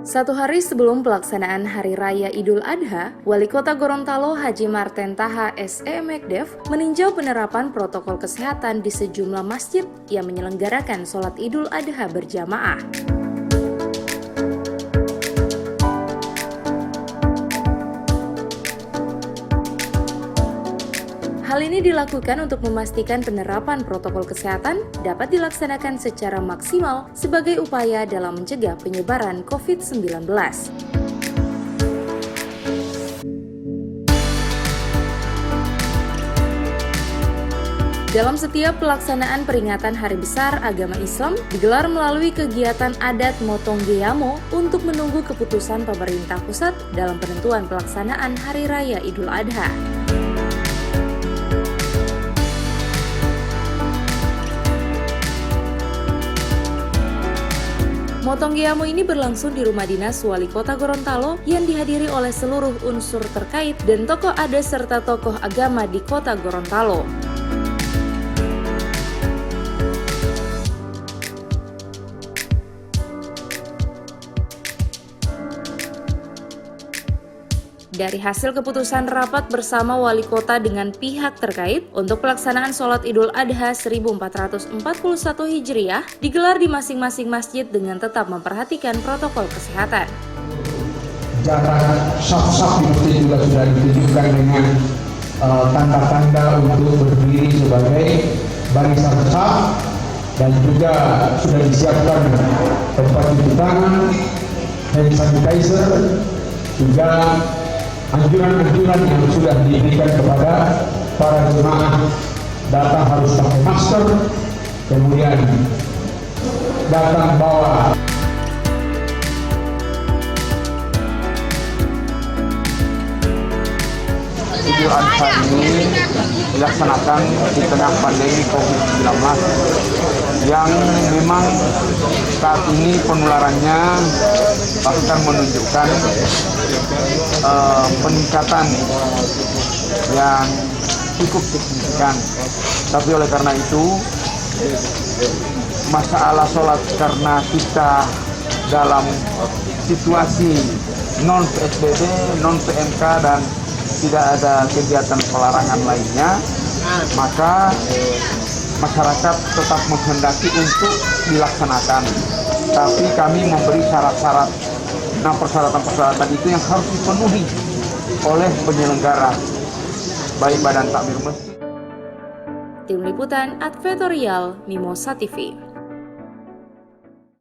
Satu hari sebelum pelaksanaan Hari Raya Idul Adha, Wali Kota Gorontalo Haji Marten Taha SE Mekdev meninjau penerapan protokol kesehatan di sejumlah masjid yang menyelenggarakan sholat Idul Adha berjamaah. Hal ini dilakukan untuk memastikan penerapan protokol kesehatan dapat dilaksanakan secara maksimal sebagai upaya dalam mencegah penyebaran COVID-19. Dalam setiap pelaksanaan peringatan Hari Besar Agama Islam digelar melalui kegiatan adat Motong Geyamo untuk menunggu keputusan pemerintah pusat dalam penentuan pelaksanaan Hari Raya Idul Adha. Motong Geyamo ini berlangsung di rumah dinas Wali Kota Gorontalo yang dihadiri oleh seluruh unsur terkait dan tokoh adat serta tokoh agama di Kota Gorontalo. Dari hasil keputusan rapat bersama Wali Kota dengan pihak terkait untuk pelaksanaan sholat Idul Adha 1441 Hijriah digelar di masing-masing masjid dengan tetap memperhatikan protokol kesehatan. Jarak saf-saf di masjid juga sudah ditunjukkan dengan tanda-tanda untuk berdiri sebagai barisan saf, dan juga sudah disiapkan tempat cuci tangan, hand sanitizer, juga anjuran-anjuran yang sudah diberikan kepada para jemaah datang harus pakai masker, kemudian datang bawa Idul Adha ini dilaksanakan di tengah pandemi COVID-19 yang memang saat ini penularannya bahkan menunjukkan peningkatan yang cukup signifikan. Tapi oleh karena itu masalah sholat, karena kita dalam situasi non PSBB, non PMK dan tidak ada kegiatan pelarangan lainnya, maka masyarakat tetap menghendaki untuk dilaksanakan. Tapi kami memberi syarat-syarat. Nah, persyaratan-persyaratan itu yang harus dipenuhi oleh penyelenggara, baik Badan Takmir Masjid. Tim Liputan Advertorial Mimosa TV.